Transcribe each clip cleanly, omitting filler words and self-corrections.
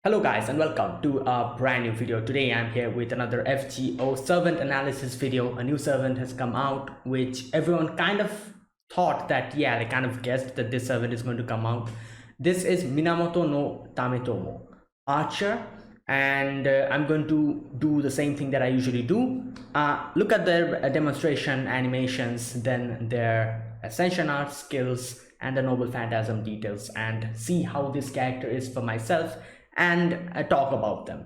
Hello guys and welcome to a brand new video. Today I'm here with another FGO servant analysis video. A new servant has come out which everyone kind of thought that, yeah, they kind of guessed that this servant is going to come out. This is Minamoto no Tametomo Archer, and I'm going to do the same thing that I usually do. Look at their demonstration animations, then their Ascension art skills and the Noble Phantasm details, and see how this character is for myself and talk about them.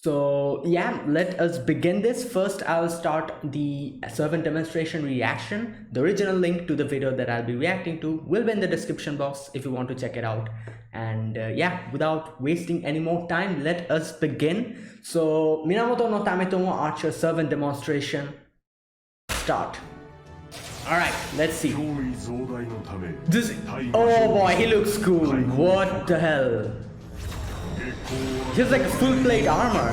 So yeah, let us begin this. First I'll start the servant demonstration reaction. The original link to the video that I'll be reacting to will be in the description box if you want to check it out. And yeah, without wasting any more time, let us begin. So Minamoto no Tametomo Archer servant demonstration, start. Alright, let's see. This, oh boy, he looks cool. What the hell? He's like a full plate armor.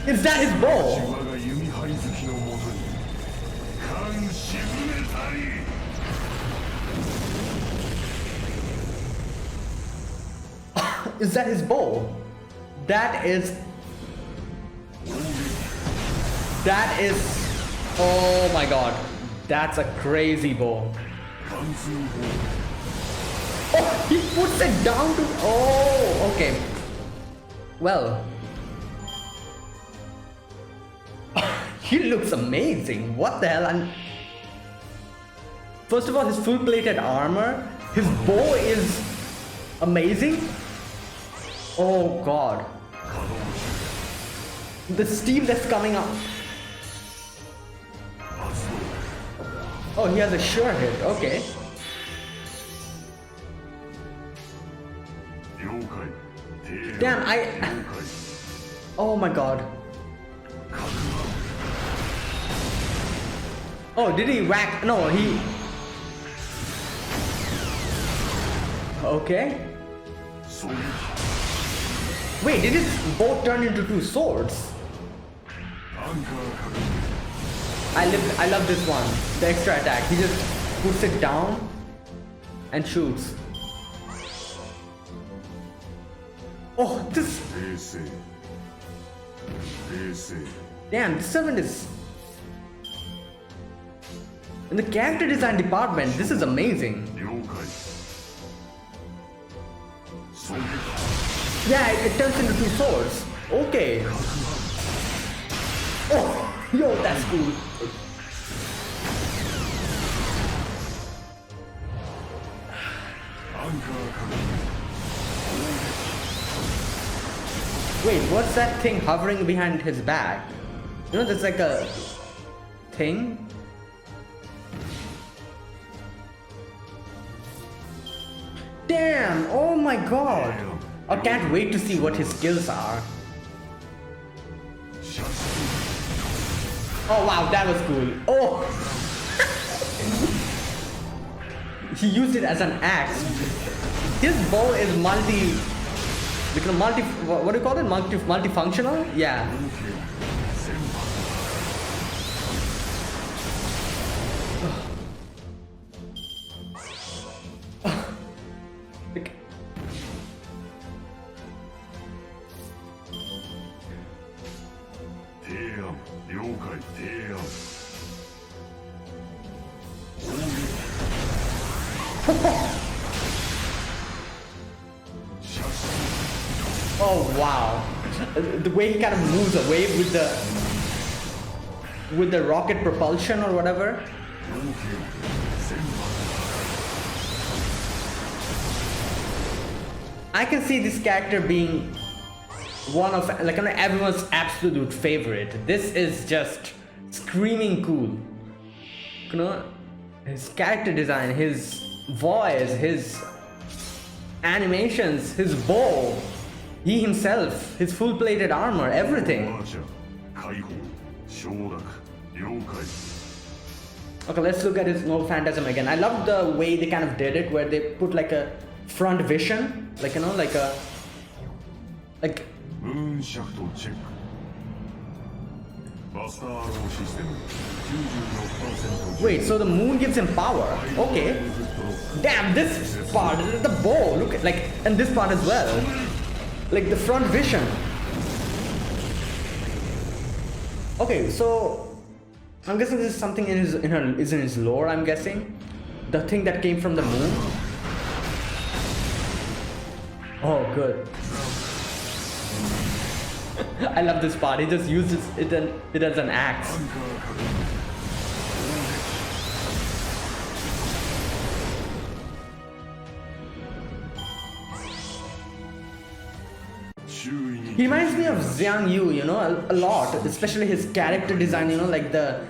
Is that his bow? Is that his bow? That is, oh my god, that's a crazy bow. Oh, he puts it down to, oh, okay. Well, he looks amazing. What the hell? And first of all, his full plated armor, his bow is amazing. Oh god, the steam that's coming out. Oh, he has a sure hit. Okay. Damn, oh my god. Oh, did he whack? No, he... Okay. Wait, did his bow turn into two swords? I love this one. The extra attack. He just puts it down and shoots. Oh, this... Damn, this servant is... In the character design department, this is amazing. Yeah, it turns into two swords. Okay. Oh, yo, that's cool. Wait, what's that thing hovering behind his back? You know, there's like a thing. Damn, oh my god. I can't wait to see what his skills are. Oh wow, that was cool. Oh. He used it as an axe. His bow is what do you call it? Multifunctional? Yeah. Oh wow, the way he kind of moves away with the rocket propulsion or whatever. I can see this character being one of like everyone's absolute favorite. This is just screaming cool. You know, his character design, his voice, his animations, his bow. He himself, his full plated armor, everything. Okay, let's look at his Noble Phantasm again. I love the way they kind of did it, where they put like a front vision, like, you know, like a... like... Wait, so the moon gives him power. Okay. Damn, this part, the bow, look at, like, and this part as well. Like the front vision. Okay, so I'm guessing this is something in his lore, I'm guessing. The thing that came from the moon. Oh, good. I love this part. He just uses it as an axe. He reminds me of Xiang Yu, you know, a lot, especially his character design, you know, like the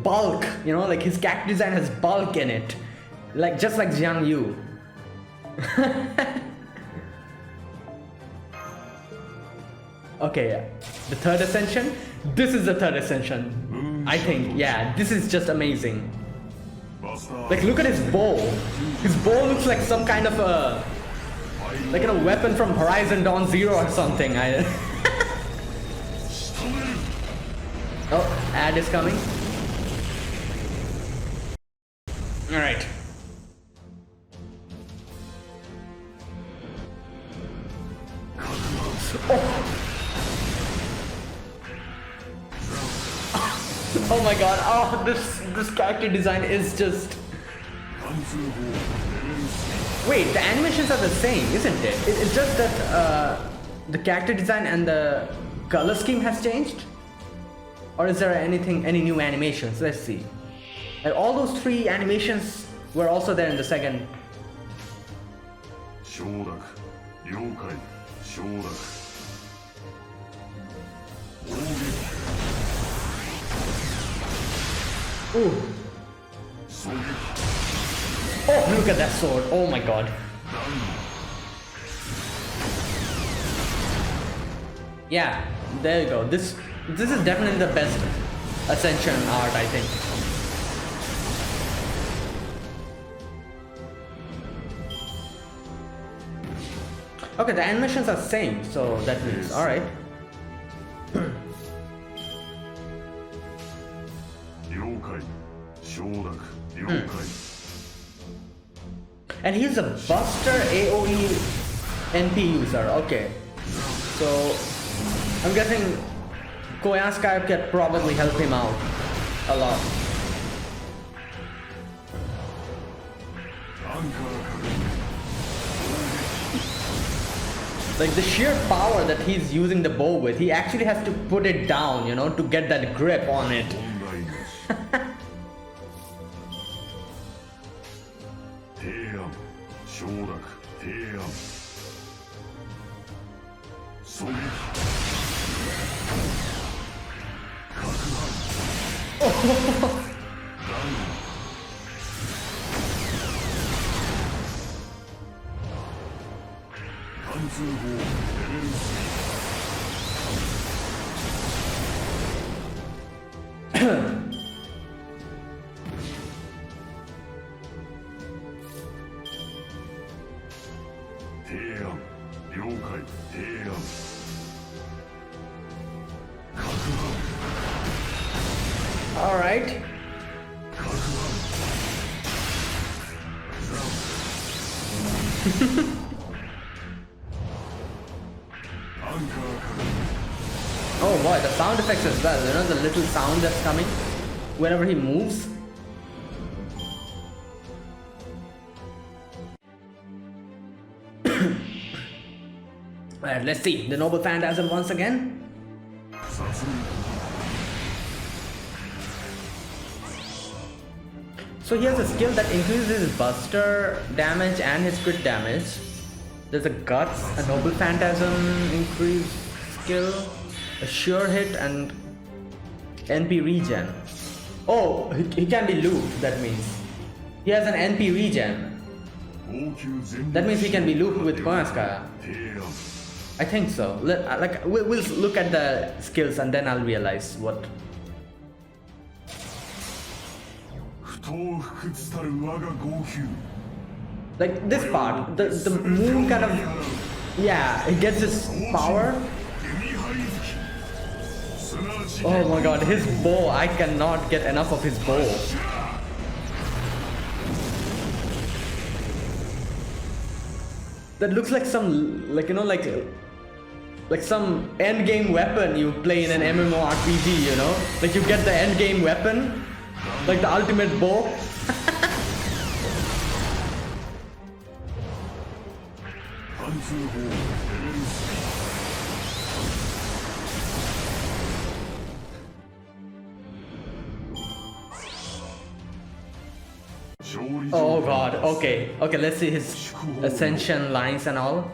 bulk, you know, like his character design has bulk in it, like just like Xiang Yu. Okay, the third ascension. This is the third ascension. I think, yeah, this is just amazing. Like, look at his bow. His bow looks like some kind of a, like, a weapon from Horizon Dawn Zero or something. Oh, ad is coming. All right. Oh. Oh my god, oh, this character design is just... Wait, the animations are the same, isn't it? It's just that the character design and the color scheme has changed? Or is there any new animations? Let's see. Like, all those three animations were also there in the second. Ooh. Oh, look at that sword. Oh my god. Yeah, there you go. This is definitely the best Ascension art, I think. Okay, the animations are same, so that means alright. And he's a Buster AoE NP user. Okay, so I'm guessing Koyansky could probably help him out a lot. Like the sheer power that he's using the bow with, he actually has to put it down, you know, to get that grip on it. All right. Oh boy, the sound effects as well, you know, the little sound that's coming whenever he moves. Alright, let's see the Noble Phantasm once again. So he has a skill that increases his buster damage and his crit damage. There's a Guts, a Noble Phantasm increase skill, a Sure Hit, and NP regen. Oh, he can be looped, that means. He has an NP regen. That means he can be looped with Koyanskaya. I think so. We'll look at the skills and then I'll realize what. Like this part, the moon kind of, yeah, it gets its power. Oh my god, his bow, I cannot get enough of his bow. That looks like some, like, you know, like like some end game weapon you play in an MMORPG, you know? Like you get the end game weapon, like the ultimate bow. Oh god, okay, let's see his Ascension lines and all.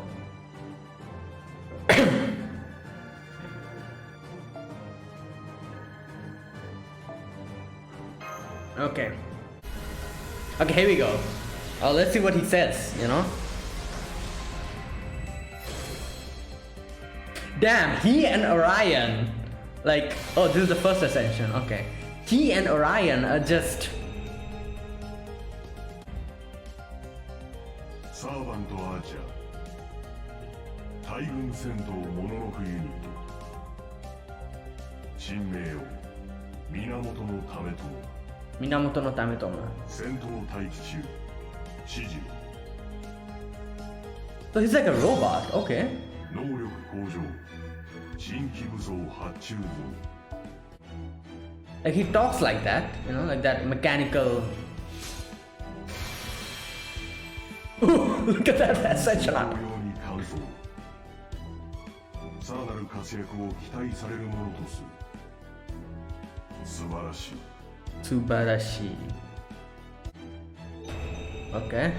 Okay, here we go. Let's see what he says, you know. Damn, he and Orion, like, oh, this is the first Ascension, okay. He and Orion are just... Servant Archer, 大軍戦闘モノノフユニット、新名を源のためとも、源のためとも、戦闘待機中、指示。 So he's like a robot, okay. 能力向上、新規武装発注済み。 Like he talks like that, you know, like that mechanical. Ooh, look at that Ascension art. さらなる活躍を期待されるものとする。素晴らしい。素晴らしい。Okay.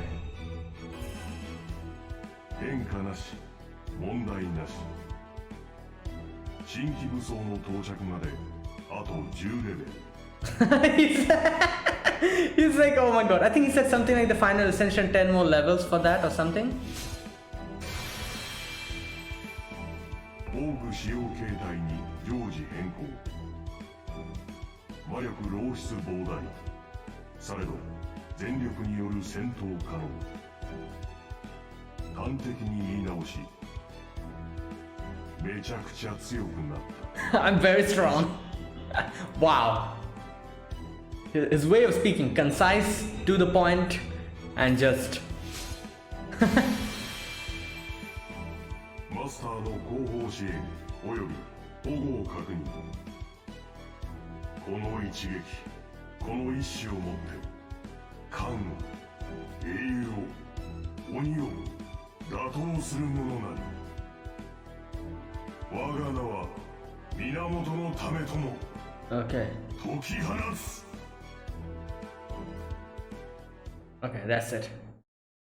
変化なし、問題なし。新規武装の到着まであと10レベル。He's like, oh my god. I think he said something like the final Ascension 10 more levels for that or something. 防具使用形態に常時変更。魔力漏出膨大。されど全力による戦闘可能。端的に言い直し。めちゃくちゃ強くなった。I'm very strong. Wow. His way of speaking, concise, to the point, and just. マスターの後方支援および保護を確認。この一撃、この一死をもって関羽、英雄を、鬼を打倒する者なり。我が名は源のためとも。Okay. 解き放つ。 Okay, that's it.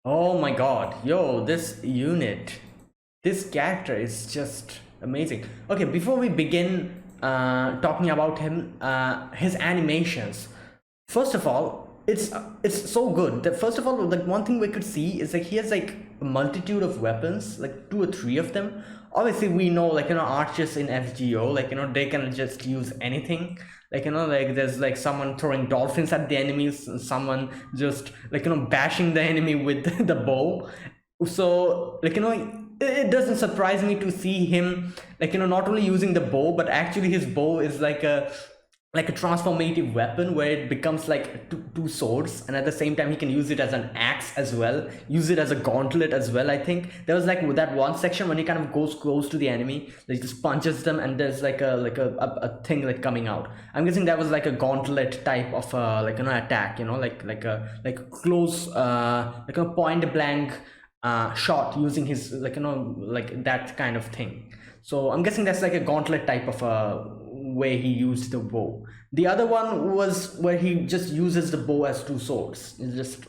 Oh my god, yo, this unit, this character is just amazing. Okay, before we begin talking about him, his animations. First of all, it's so good. First of all, like one thing we could see is like he has like a multitude of weapons, like 2 or 3 of them. Obviously, we know, like, you know, archers in FGO, like, you know, they can just use anything. Like, you know, like there's like someone throwing dolphins at the enemies, and someone just like, you know, bashing the enemy with the bow. So like, you know, it doesn't surprise me to see him, like, you know, not only using the bow, but actually his bow is like a transformative weapon where it becomes like two swords, and at the same time he can use it as an axe as well, use it as a gauntlet as well. I think there was like that one section when he kind of goes close to the enemy, like just punches them, and there's like a thing like coming out. I'm guessing that was like a gauntlet type of like, you know, attack, you know, like a close like a point blank shot using his, like, you know, like that kind of thing. So I'm guessing that's like a gauntlet type of way he used the bow. The other one was where he just uses the bow as 2 swords. He just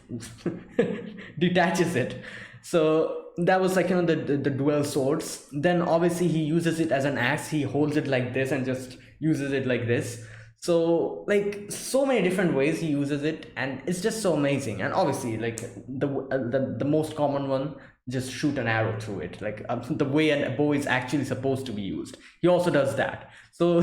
detaches it. So that was like, you know, the dual swords. Then obviously he uses it as an axe. He holds it like this and just uses it like this. So like so many different ways he uses it, and it's just so amazing. And obviously like the most common one, just shoot an arrow through it, like the way a bow is actually supposed to be used. He also does that. So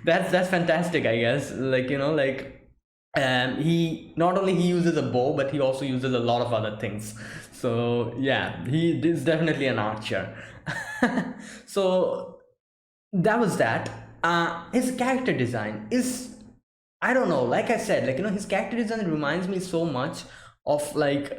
that's fantastic, I guess. Like, you know, like he not only he uses a bow, but he also uses a lot of other things. So yeah, he is definitely an archer. So that was that. His character design is, I don't know, like I said, like, you know, his character design reminds me so much of like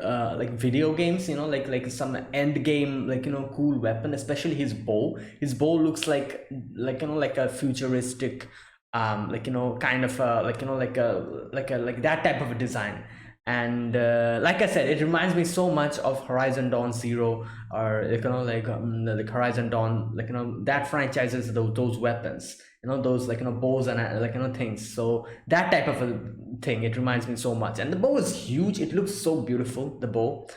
video games, you know, like some end game, like, you know, cool weapon, especially his bow. His bow looks like, you know, like a futuristic, like, you know, kind of like, you know, like that type of a design. And like I said, it reminds me so much of Horizon Dawn Zero, or like, you know, like Horizon Dawn, like, you know, that franchises, those weapons, you know, those, like, you know, bows and like, you know, things. So that type of a thing, it reminds me so much. And the bow is huge, it looks so beautiful, the bow.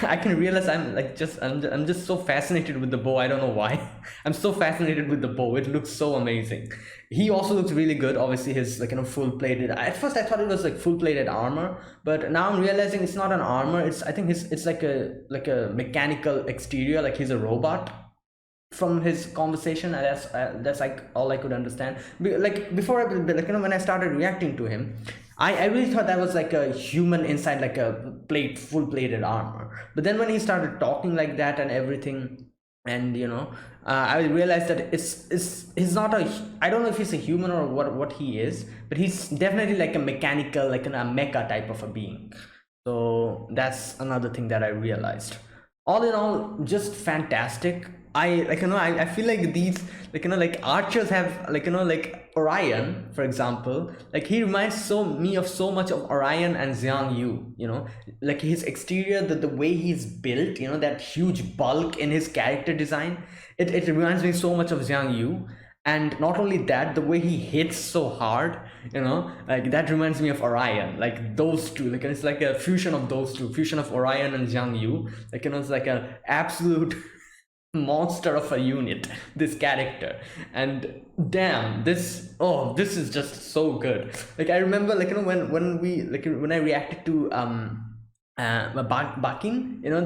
I can realize I'm just so fascinated with the bow. I don't know why. I'm so fascinated with the bow. It looks so amazing. He also looks really good. Obviously, his, like, you know, full plated. At first, I thought it was like full plated armor, but now I'm realizing it's not an armor. I think it's like a mechanical exterior. Like he's a robot from his conversation. And that's like all I could understand. Like before, like, you know, when I started reacting to him, I really thought that was like a human inside like a full plated armor. But then when he started talking like that and everything, and you know, I realized that he's not a, I don't know if he's a human or what he is, but he's definitely like a mechanical, like a mecha type of a being. So that's another thing that I realized. All in all, just fantastic. I, like, you know, I feel like these, like, you know, like archers have, like, you know, like Orion, for example, like he reminds me of so much of Orion and Xiang Yu, you know, like his exterior, the way he's built, you know, that huge bulk in his character design, it reminds me so much of Xiang Yu. And not only that, the way he hits so hard, you know, like that reminds me of Orion. Like those two, like it's like a fusion of those two, fusion of Orion and Xiang Yu. Like, you know, it's like an absolute monster of a unit, this character. And damn, this is just so good. Like I remember, like, you know, when I reacted to Bakin, you know,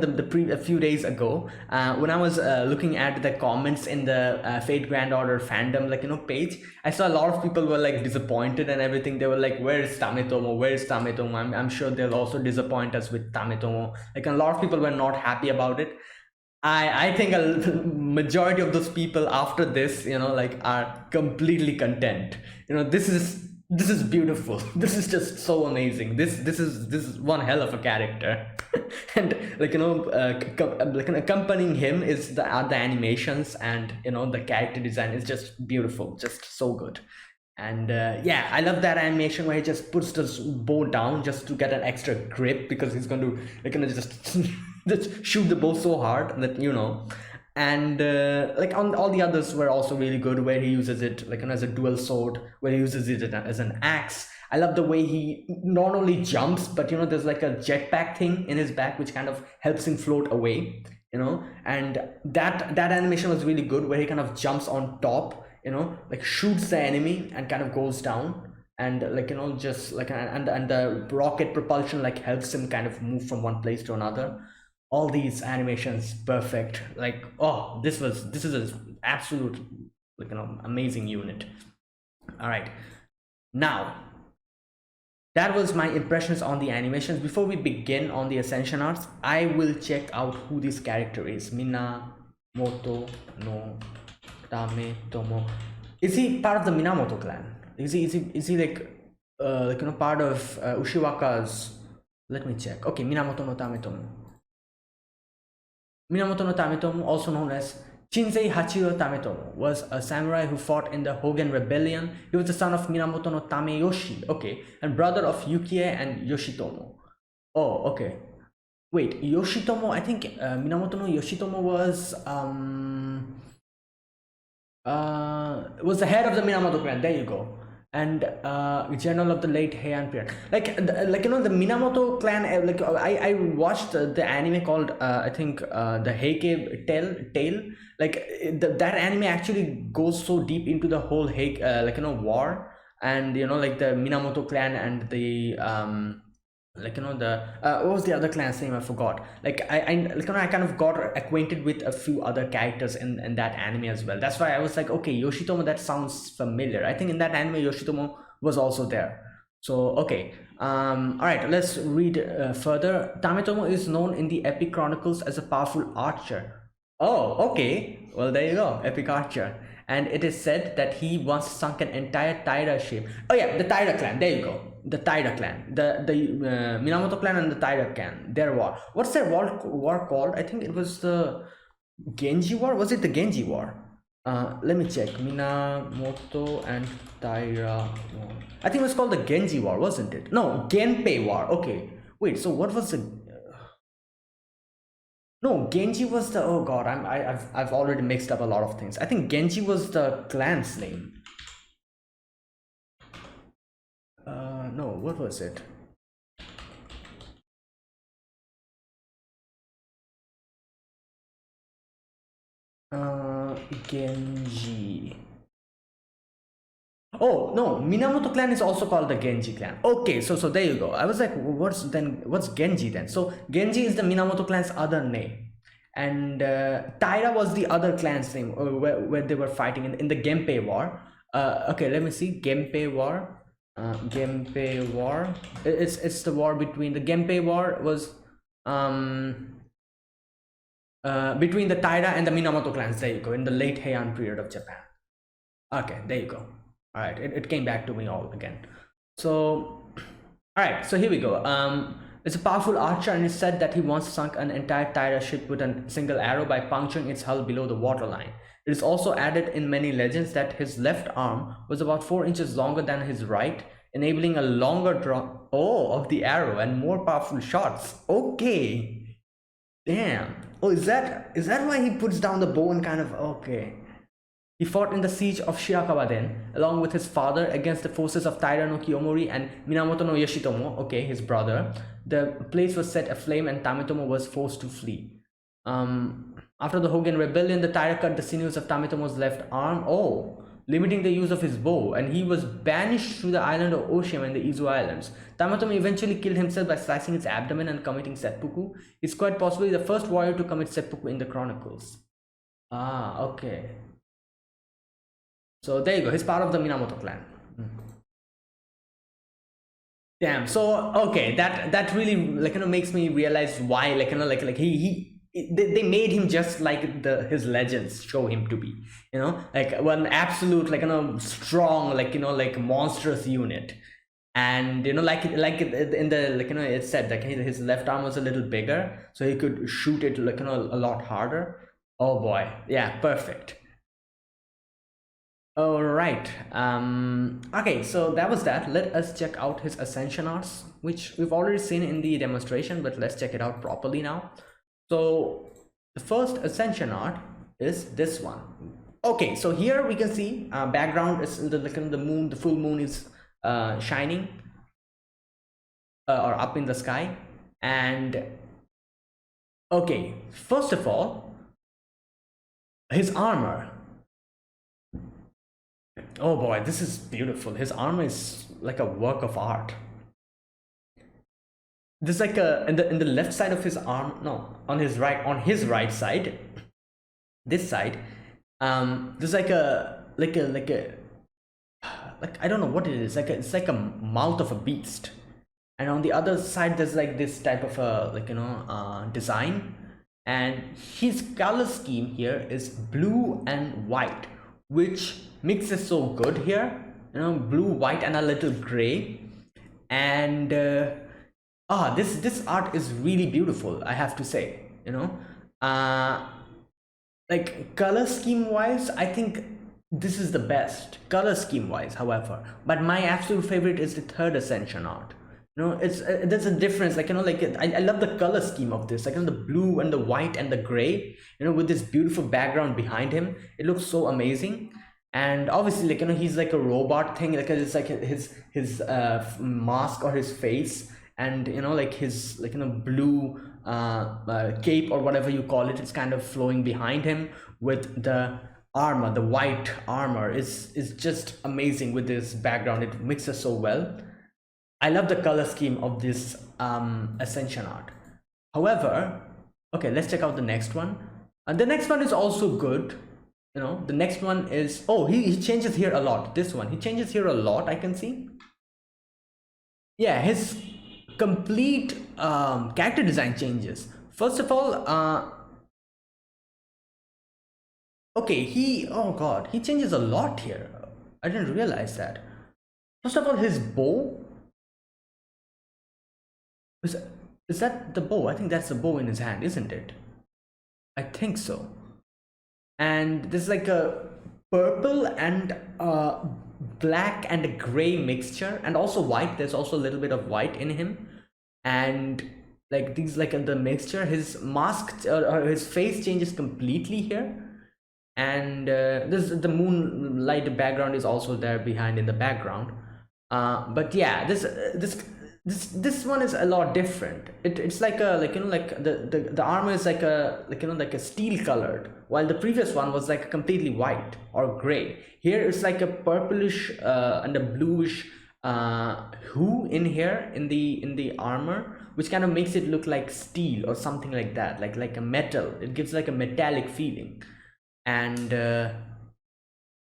a few days ago, when I was looking at the comments in the Fate Grand Order fandom, like, you know, page, I saw a lot of people were like disappointed and everything. They were like, where is Tametomo, where is Tametomo? I'm sure they'll also disappoint us with Tametomo. Like a lot of people were not happy about it. I think a majority of those people after this, you know, like are completely content. You know, this is beautiful. This is just so amazing. This is one hell of a character. And like, you know, like accompanying him is the animations, and you know, the character design is just beautiful, just so good. And yeah, I love that animation where he just puts this bow down just to get an extra grip, because he's going to, like, you know, just just shoot the bow so hard that, you know. And like on all the others were also really good, where he uses it like, you know, as a dual sword, where he uses it as an axe. I love the way he not only jumps, but you know, there's like a jetpack thing in his back which kind of helps him float away, you know. And that animation was really good, where he kind of jumps on top, you know, like shoots the enemy and kind of goes down, and like, you know, just like, and the rocket propulsion like helps him kind of move from one place to another. All these animations perfect. Like, oh, this is an absolute, like, you know, amazing unit. All right, now that was my impressions on the animations. Before we begin on the Ascension arts, I will check out who this character is. Minamoto no Tametomo. Is he part of the Minamoto clan? Is he like you know, part of Ushiwaka's? Let me check. Okay, Minamoto no Tametomo. Minamoto no Tametomo, also known as Shinsei Hachiro Tametomo, was a samurai who fought in the Hogen Rebellion. He was the son of Minamoto no Tameyoshi, okay, and brother of Yukie and Yoshitomo. Oh, okay. Wait, Yoshitomo, I think Minamoto no Yoshitomo was the head of the Minamoto clan. There you go. And general of the late Heian period. Like you know, the Minamoto clan. Like I watched the anime called I think the Heike Tale. Like that anime actually goes so deep into the whole Heike like, you know, war, and you know, like the Minamoto clan and the like, you know, the what was the other clan's name? I forgot. Like I like, you know, I kind of got acquainted with a few other characters in that anime as well. That's why I was like, okay, Yoshitomo, that sounds familiar. I think in that anime Yoshitomo was also there. So okay, all right, let's read further. Tametomo is known in the epic chronicles as a powerful archer. Oh, okay, well, there you go, epic archer. And it is said that he once sunk an entire Taira ship. Oh yeah, the Taira clan, there you go. the Taira clan, the Minamoto clan and the Taira clan, their war. What's their war called? I think it was the Genji War. Was it the Genji War? Let me check. Minamoto and Taira War. I think it was called the Genji War, wasn't it? No, Genpei War. Okay. Wait. So what was the? No, Genji was the. Oh God, I've already mixed up a lot of things. I think Genji was the clan's name. No, what was it? Genji. Oh no, Minamoto clan is also called the Genji clan. Okay, so there you go. I was like, what's Genji then? So Genji is the Minamoto clan's other name, and Taira was the other clan's name where they were fighting in the Genpei War. Okay, let me see. Genpei War. Genpei War. It's the war between the Genpei War was between the Taira and the Minamoto clans. There you go, in the late Heian period of Japan. Okay, there you go. All right, it came back to me all again. So, all right, so here we go. It's a powerful archer, and it's said that he once sunk an entire Taira ship with a single arrow by puncturing its hull below the waterline. It is also added in many legends that his left arm was about 4 inches longer than his right, enabling a longer draw of the arrow and more powerful shots. Okay, damn. Oh, is that why he puts down the bow and kind of, okay. He fought in the siege of Shirakawa then, along with his father, against the forces of Taira no Kiyomori and Minamoto no Yoshitomo, okay, his brother. The place was set aflame and Tametomo was forced to flee. After the Hogen rebellion, the Taira cut the sinews of Tametomo's left arm, limiting the use of his bow, and he was banished to the island of Oshima in the Izu Islands. Tametomo eventually killed himself by slicing his abdomen and committing seppuku. He's quite possibly the first warrior to commit seppuku in the chronicles. Ah, okay. So there you go. He's part of the Minamoto clan. Damn. So okay, that really makes me realize why they made him just like his legends show him to be, like one absolute strong monstrous unit. And in the it said that his left arm was a little bigger, so he could shoot it a lot harder. Oh boy, yeah, perfect. All right. Okay, so that was that. Let us check out his Ascension arts, which we've already seen in the demonstration, but let's check it out properly now. So the first Ascension art is this one. Okay, so here we can see background is the moon. The full moon is shining or up in the sky. And okay, first of all, his armor. Oh boy, this is beautiful. His armor is like a work of art. There's like in the left side of his arm, no, on his right side, this side, there's like I don't know what it is. It's like a mouth of a beast, and on the other side there's like this type of a design, and his color scheme here is blue and white, which mixes so good here, blue, white, and a little gray. And this art is really beautiful, I have to say. Like color scheme wise, I think this is the best color scheme wise, however, but my absolute favorite is the third Ascension art. There's a difference, I love the color scheme of this, the blue and the white and the gray, with this beautiful background behind him. It looks so amazing. And obviously he's like a robot thing, it's like his mask or his face, and his blue cape or whatever you call it, it's kind of flowing behind him, with the armor, the white armor is just amazing with this background. It mixes so well. I love the color scheme of this Ascension art. However, okay, let's check out the next one. The next one is also good. The next one is, he changes here a lot. This one, he changes here a lot, I can see. Yeah, his complete character design changes. First of all, okay, he changes a lot here. I didn't realize that. First of all, his bow, Is, is that the bow? I think that's the bow in his hand, isn't it? I think so. And there's like a purple and black and a gray mixture, and also white. There's also a little bit of white in him, and like these, like in the mixture, his mask or his face changes completely here. And this, the moonlight background is also there behind in the background. But yeah, this one is a lot different. It's like a, like, you know, like the armor is like a, like, you know, like a steel colored, while the previous one was like completely white or gray. Here it's like a purplish and a bluish hue in here in the armor, which kind of makes it look like steel or something like that, like a metal. It gives like a metallic feeling. And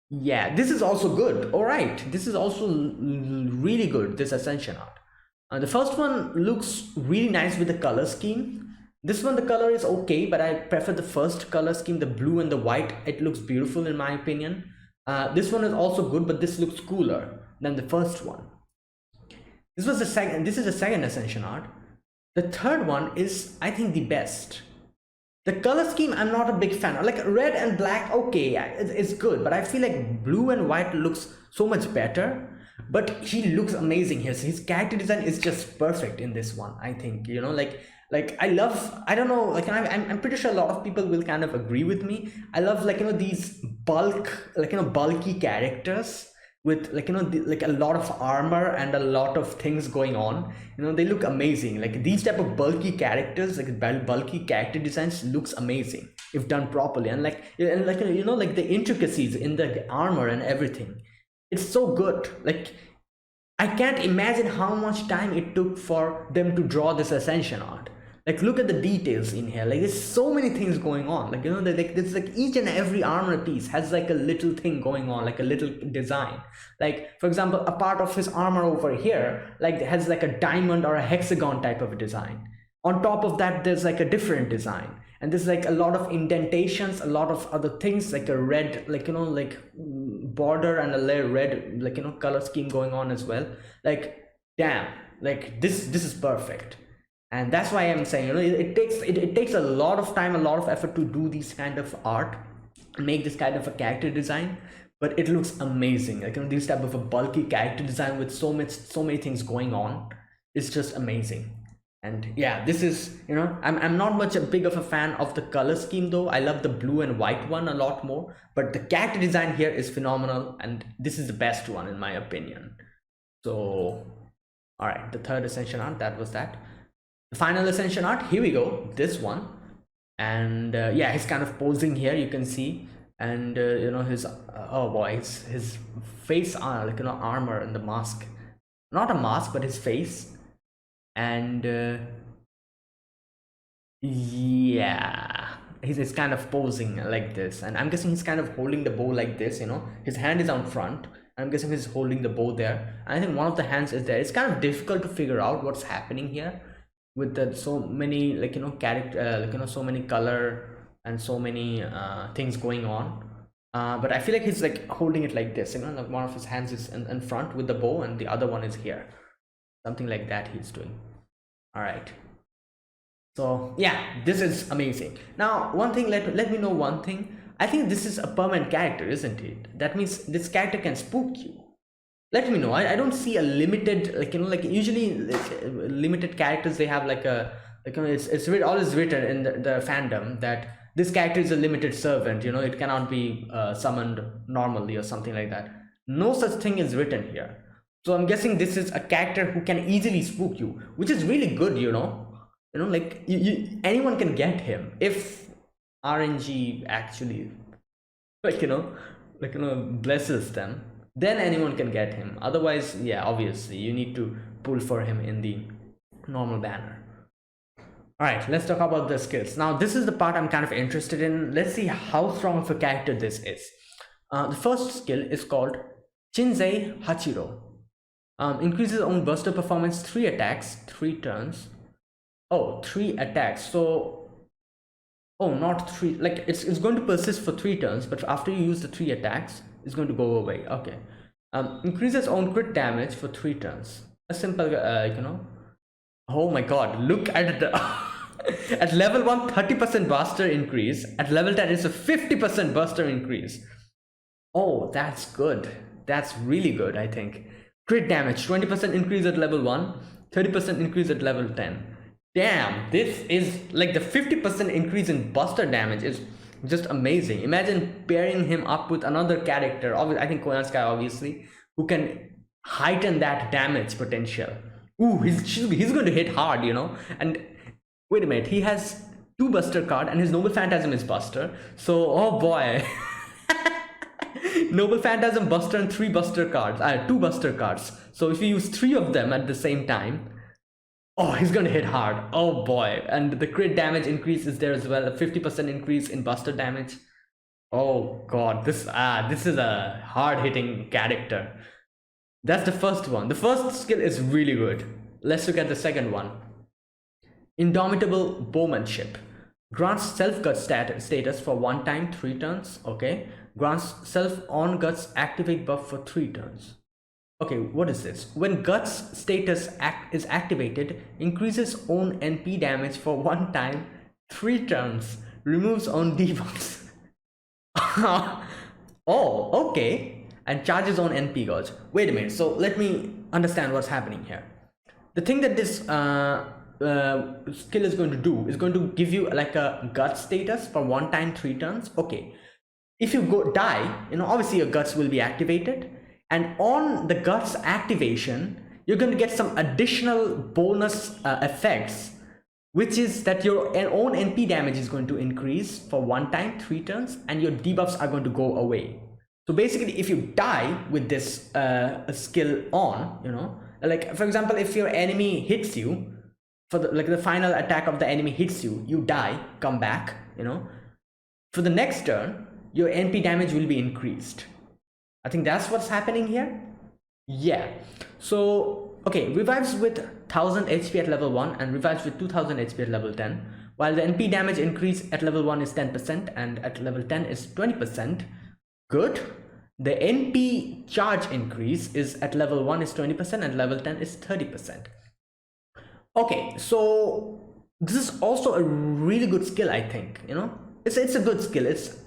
yeah, this is also good. All right, this is also really good, this Ascension art. The first one looks really nice with the color scheme. This one, the color is okay, but I prefer the first color scheme, the blue and the white. It looks beautiful in my opinion. This one is also good, but this looks cooler than the first one. This was the second. This is the second Ascension art. The third one is, I think, the best. The color scheme, I'm not a big fan of. Like red and black, okay, yeah, it's good, but I feel like blue and white looks so much better. But he looks amazing here. So his character design is just perfect in this one, I think. You know, like I love, I don't know, like I'm pretty sure a lot of people will kind of agree with me. I love, like, you know, these bulky characters with, like, you know, like a lot of armor and a lot of things going on. You know, they look amazing. Like these type of bulky characters, like bulky character designs looks amazing if done properly. And like you know, like the intricacies in the armor and everything, it's so good. Like I can't imagine how much time it took for them to draw this Ascension art. Like look at the details in here. Like there's so many things going on. Like, you know, like there's like each and every armor piece has like a little thing going on, like a little design. Like for example, a part of his armor over here like has like a diamond or a hexagon type of a design. On top of that, there's like a different design. And there's like a lot of indentations, a lot of other things, like a red, like, you know, like border and a red, like, you know, color scheme going on as well. Like damn, like this is perfect. And that's why I'm saying, you know, it takes a lot of time, a lot of effort to do these kind of art, make this kind of a character design, but it looks amazing. Like, you know, this type of a bulky character design with so many things going on, it's just amazing. And yeah, this is, you know, I'm not much a big of a fan of the color scheme though. I love the blue and white one a lot more, but the character design here is phenomenal, and this is the best one in my opinion. So all right, the third Ascension art, that was that. The final Ascension art, here we go, this one. And yeah, he's kind of posing here, you can see. And you know, his oh boy, his face, like, you know, armor and the mask, not a mask but his face. And yeah, he's kind of posing like this, and I'm guessing he's kind of holding the bow like this, you know, his hand is out front. I'm guessing he's holding the bow there, and I think one of the hands is there. It's kind of difficult to figure out what's happening here with the so many, like, you know, character, like, you know, so many color and so many things going on. But I feel like he's like holding it like this, you know, like one of his hands is in front with the bow and the other one is here, something like that he's doing. All right, so yeah, this is amazing. Now one thing, let me know one thing. I think this is a permanent character, isn't it? That means this character can spook you. Let me know. I don't see a limited, like, you know, like usually limited characters, they have like a, like, you know, it's always written in the fandom that this character is a limited servant, you know, it cannot be summoned normally or something like that. No such thing is written here. So I'm guessing this is a character who can easily spook you, which is really good, you know. You know, like anyone can get him if RNG actually, like, you know, blesses them. Then anyone can get him. Otherwise, yeah, obviously you need to pull for him in the normal banner. All right, let's talk about the skills. Now, this is the part I'm kind of interested in. Let's see how strong of a character this is. The first skill is called Shinzei Hachiro. Increases own burster performance 3 attacks, 3 turns. Oh, 3 attacks. So, oh, not 3. Like it's going to persist for 3 turns, but after you use the 3 attacks, it's going to go away. Okay. Increases own crit damage for 3 turns. A simple, you know, Oh my god, look at the at level 1 30% buster increase, at level 10 it's a 50% buster increase. Oh, that's good. That's really good, I think. Crit damage 20% increase at level 1, 30% increase at level 10. Damn, this is like the 50% increase in buster damage is just amazing. Imagine pairing him up with another character, I think Koyansky obviously, who can heighten that damage potential. Ooh, he's going to hit hard, you know. And wait a minute, he has 2 buster card and his Noble Phantasm is buster. So, oh boy. Noble Phantasm, Buster, and 3 Buster cards. 2 Buster cards. So if you use 3 of them at the same time, oh, he's gonna hit hard. Oh boy. And the crit damage increase is there as well. A 50% increase in Buster damage. Oh god, this is a hard-hitting character. That's the first one. The first skill is really good. Let's look at the second one. Indomitable Bowmanship. Grants self-guts status for 1 time 3 turns. Okay. Grants self-on guts activate buff for 3 turns. Okay, what is this? When guts status is activated, increases own NP damage for 1 time 3 turns. Removes own debuffs. Oh, okay. And charges own NP gauge. Wait a minute. So let me understand what's happening here. The thing that this skill is going to do is going to give you like a gut status for 1 time 3 turns. Okay, if you die, you know, obviously your guts will be activated, and on the guts activation you're going to get some additional bonus effects, which is that your own NP damage is going to increase for 1 time 3 turns and your debuffs are going to go away. So basically if you die with this skill on, you know, like for example, if your enemy hits you for the final attack of the enemy hits you, you die, come back, you know, for the next turn your NP damage will be increased. I think that's what's happening here. Yeah. So okay, revives with 1000 HP at level 1 and revives with 2000 HP at level 10, while the NP damage increase at level 1 is 10% and at level 10 is 20%. Good. The NP charge increase is at level 1 is 20% and level 10 is 30%. Okay, so this is also a really good skill, I think. You know, it's a good skill.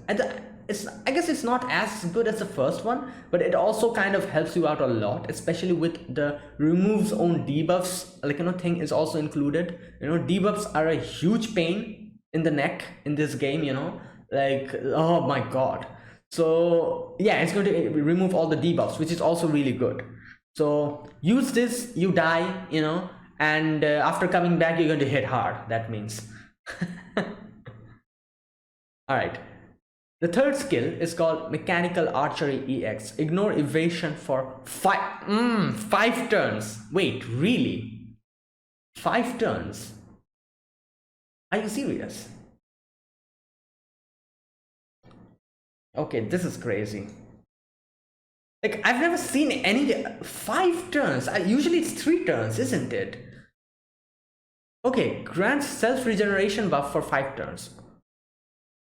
I guess it's not as good as the first one, but it also kind of helps you out a lot, especially with the removes own debuffs, like, you know, thing is also included. You know, debuffs are a huge pain in the neck in this game, you know, like, oh my god. So yeah, it's going to remove all the debuffs, which is also really good. So use this, you die, you know, and after coming back you're going to hit hard. That means all right. The third skill is called Mechanical Archery EX. Ignore evasion for 5 turns. Wait, really? 5 turns? Are you serious? Okay, this is crazy. Like, I've never seen any 5 turns. Usually it's 3 turns, isn't it? Okay, grants self-regeneration buff for 5 turns.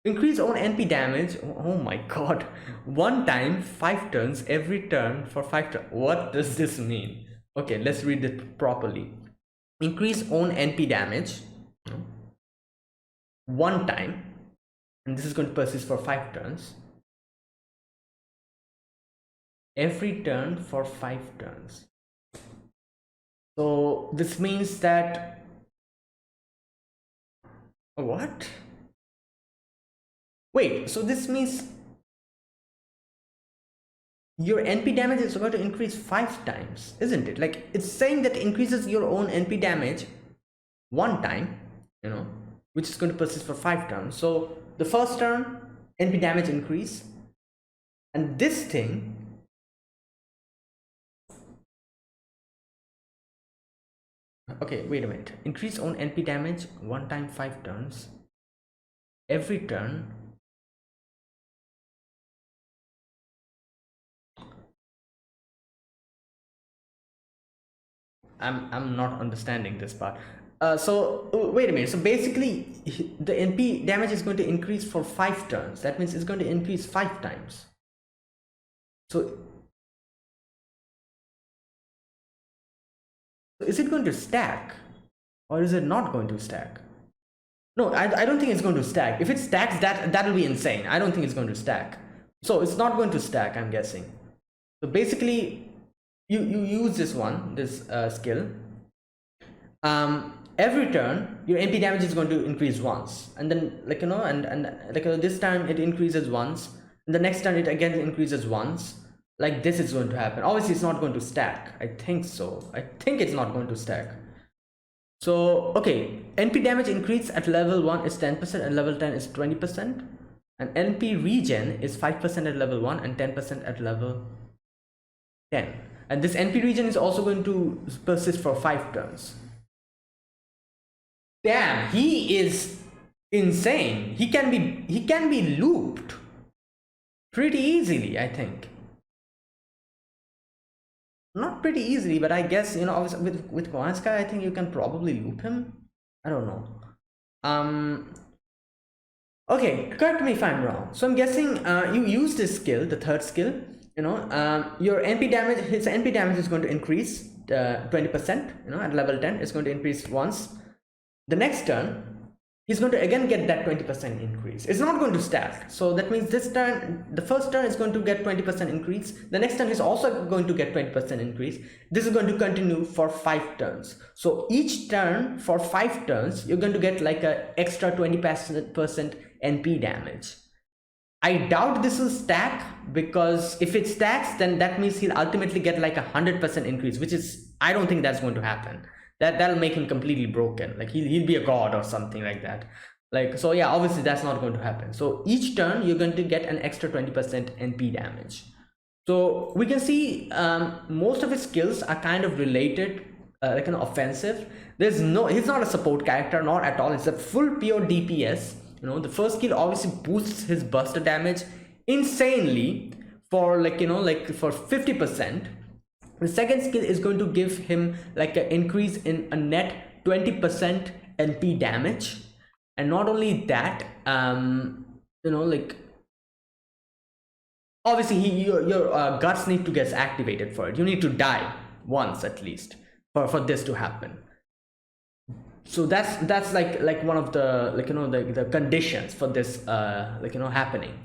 Increase own NP damage. Oh my god. 1 time 5 turns every turn for 5 turns. What does this mean? Okay, let's read it properly. Increase own NP damage 1 time, and this is going to persist for 5 turns. Every turn for 5 turns. So this means that what? Wait, so this means your NP damage is going to increase 5 times, isn't it? Like, it's saying that increases your own NP damage 1 time, you know, which is going to persist for 5 turns. So the first turn, NP damage increase, and this thing okay, wait a minute. Increase own NP damage 1 time 5 turns. Every turn. I'm not understanding this part. So wait a minute. So basically, the NP damage is going to increase for 5 turns. That means it's going to increase 5 times. So is it going to stack? Or is it not going to stack? No, I don't think it's going to stack. If it stacks, that'll be insane. I don't think it's going to stack. So it's not going to stack, I'm guessing. So basically, you use this one, this skill. Every turn your MP damage is going to increase once, and then like this time it increases once, and the next turn it again increases once. Like this is going to happen. Obviously it's not going to stack. I think so. I think it's not going to stack. So okay, NP damage increase at level 1 is 10% and level 10 is 20%, and NP regen is 5% at level 1 and 10% at level 10, and this NP regen is also going to persist for 5 turns. Damn, he is insane. He can be looped pretty easily, I think. Not pretty easily, but I guess, you know, obviously with Koanska, I think you can probably loop him. I don't know. Okay, correct me if I'm wrong. So I'm guessing you use this skill, the third skill, you know, your NP damage, his NP damage is going to increase 20%, you know, at level 10, it's going to increase once. The next turn, he's going to again get that 20% increase. It's not going to stack. So that means this turn, the first turn is going to get 20% increase. The next turn is also going to get 20% increase. This is going to continue for 5 turns. So each turn for 5 turns, you're going to get like an extra 20% NP damage. I doubt this will stack, because if it stacks, then that means he'll ultimately get like 100% increase, which is, I don't think that's going to happen. That'll make him completely broken. Like he'll be a god or something like that. Like, so yeah, obviously that's not going to happen. So each turn you're going to get an extra 20% NP damage. So we can see most of his skills are kind of related, like an offensive. He's not a support character, not at all. It's a full pure DPS. You know, the first skill obviously boosts his buster damage insanely for like, you know, like for 50%. The second skill is going to give him like an increase in a net 20% NP damage. And not only that, you know, like obviously your guts need to get activated for it. You need to die once at least for this to happen. So that's like one of the, like, you know, the conditions for this like, you know, happening.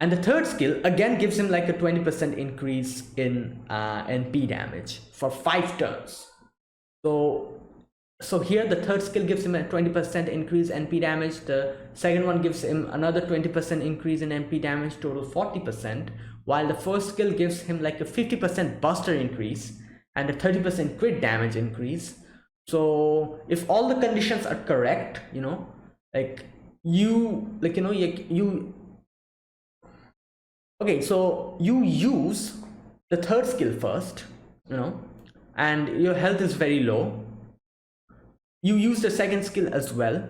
And the third skill again gives him like a 20% increase in NP damage for 5 turns. So here the third skill gives him a 20% increase NP damage. The second one gives him another 20% increase in NP damage, total 40%, while the first skill gives him like a 50% buster increase and a 30% crit damage increase. So if all the conditions are correct, you know, like you, like, you know, you okay, so you use the third skill first, you know, and your health is very low. You use the second skill as well.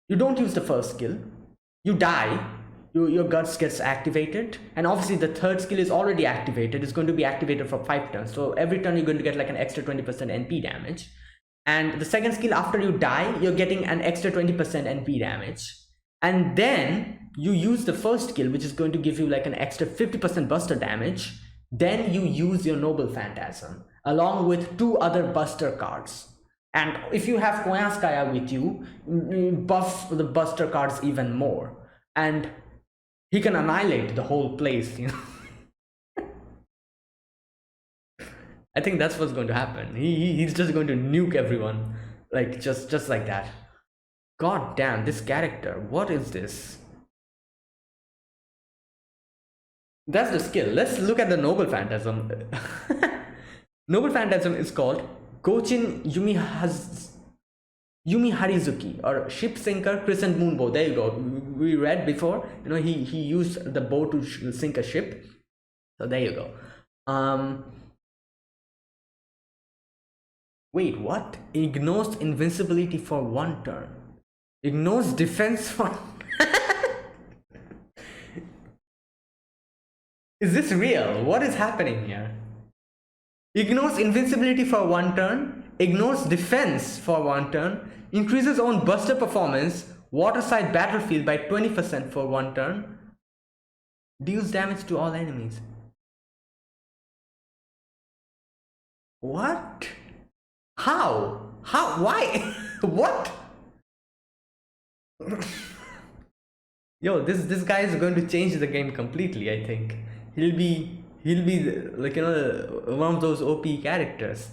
You don't use the first skill. You die. Your guts gets activated, and obviously the third skill is already activated. It's going to be activated for 5 turns. So every turn you're going to get like an extra 20% NP damage. And the second skill, after you die, you're getting an extra 20% NP damage. And then you use the first skill, which is going to give you like an extra 50% buster damage. Then you use your Noble Phantasm along with 2 other buster cards. And if you have Koyanskaya with you, buff the buster cards even more. And he can annihilate the whole place, you know. I think that's what's going to happen. He's just going to nuke everyone, like just like that. God damn, this character, what is this? That's the skill. Let's look at the Noble Phantasm. Noble Phantasm is called Gochin Yumi Harizuki, or Ship Sinker Crescent Moon Bow. There you go. We read before, you know, he used the bow to sink a ship. So there you go. Wait, what? Ignores invincibility for 1 turn. Ignores defense for... Is this real? What is happening here? Ignores invincibility for 1 turn, ignores defense for 1 turn, increases own buster performance, waterside battlefield by 20% for 1 turn, deals damage to all enemies. What? How? How? Why? What? Yo, this guy is going to change the game completely. I think he'll be like, you know, one of those OP characters.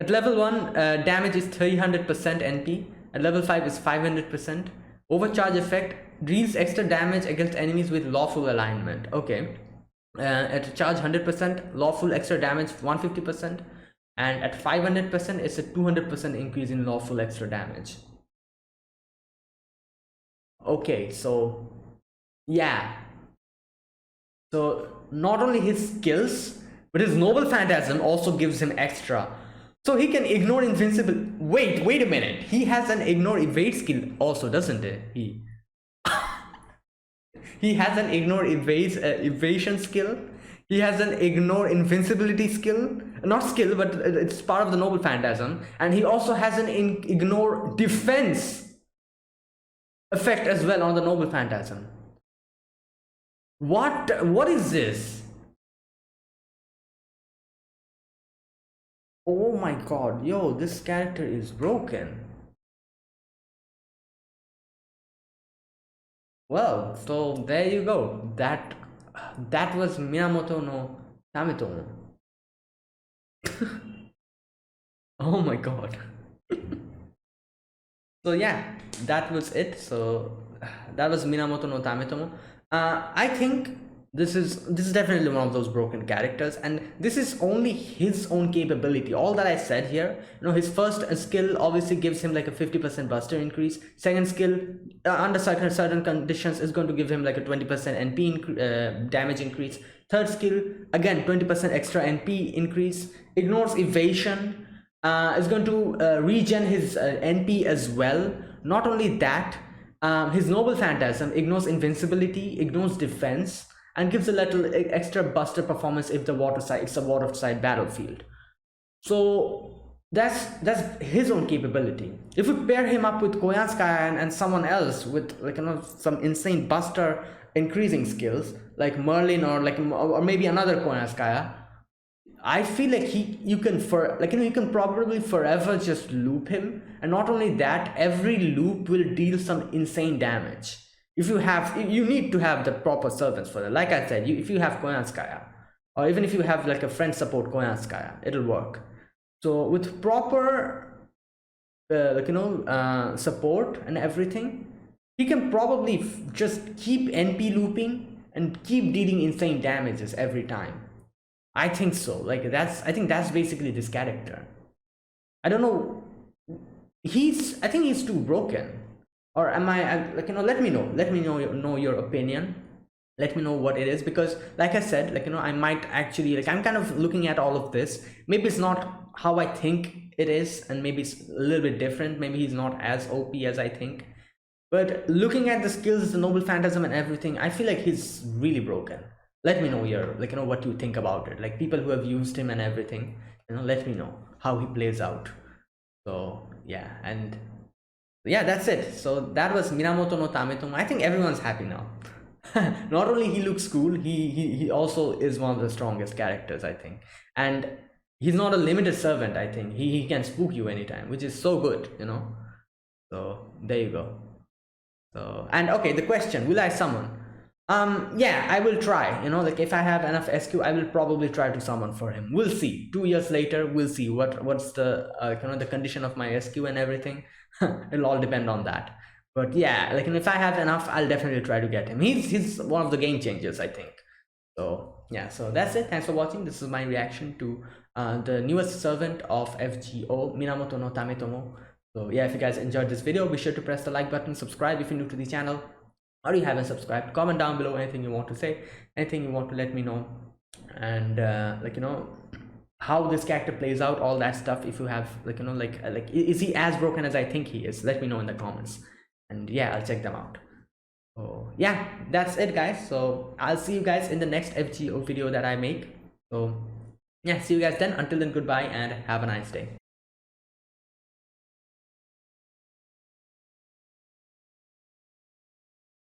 At level 1, damage is 300% NP. At level 5 is 500%. Overcharge effect deals extra damage against enemies with lawful alignment. Okay. At charge 100%, lawful extra damage 150%. And at 500%, it's a 200% increase in lawful extra damage. Okay, so yeah. So not only his skills, but his noble phantasm also gives him extra. So he can ignore invincible. Wait a minute. He has an ignore evade skill also, doesn't it? He has an ignore evasion skill. He has an ignore invincibility skill. Not skill, but it's part of the noble phantasm. And he also has an ignore defense effect as well on the noble phantasm. What is this? Oh my god, yo, this character is broken. Well, so there you go. That was Minamoto no Tametomo. Oh my god. So yeah, that was it. So that was Minamoto no Tametomo. I think this is definitely one of those broken characters, and this is only his own capability. All that I said here, you know, his first skill obviously gives him like a 50% buster increase. Second skill, under certain conditions, is going to give him like a 20% NP damage increase. Third skill, again 20% extra NP increase. Ignores evasion, is going to regen his NP as well. Not only that, his noble phantasm ignores invincibility, ignores defense, and gives a little extra buster performance if it's a water side battlefield. So that's his own capability. If we pair him up with Koyanskaya and someone else with, like, you know, some insane buster increasing skills like Merlin or maybe another Koyanskaya, I feel like you can probably forever just loop him. And not only that, every loop will deal some insane damage. You need to have the proper servants for that. Like I said, if you have Koyanskaya, or even if you have like a friend support Koyanskaya, it'll work. So with proper support and everything, he can probably just keep NP looping and keep dealing insane damages every time. I think so. I think that's basically this character. I don't know. I think he's too broken. Or am I like, you know, let me know your opinion. Let me know what it is, because like I said, like, you know, I might actually, like, I'm kind of looking at all of this. Maybe it's not how I think it is, and maybe it's a little bit different. Maybe he's not as OP as I think. But looking at the skills, the noble phantasm and everything, I feel like he's really broken. Let me know what you think about it. Like, people who have used him and everything, you know, let me know how he plays out. So yeah, and yeah, that's it. So that was Minamoto no Tametomo. I think everyone's happy now. Not only he looks cool, he also is one of the strongest characters, I think. And he's not a limited servant. I think he can spook you anytime, which is so good, you know. So there you go. So, and okay, the question, will I summon? Yeah, I will try, you know, like, if I have enough SQ, I will probably try to summon for him. We'll see. 2 years later, we'll see what's the the condition of my SQ and everything. It'll all depend on that. But yeah, like, if I have enough, I'll definitely try to get him. He's one of the game changers, I think. So yeah, so that's it. Thanks for watching. This is my reaction to the newest servant of FGO, Minamoto no Tametomo. So yeah, if you guys enjoyed this video, be sure to press the like button, subscribe if you're new to the channel, or you haven't subscribed. Comment down below anything you want to say, anything you want to let me know, and like, you know, how this character plays out, all that stuff. If you have, like, you know, like is he as broken as I think he is? Let me know in the comments, and yeah, I'll check them out. So yeah, that's it, guys. So I'll see you guys in the next FGO video that I make. So yeah, see you guys then. Until then, goodbye and have a nice day.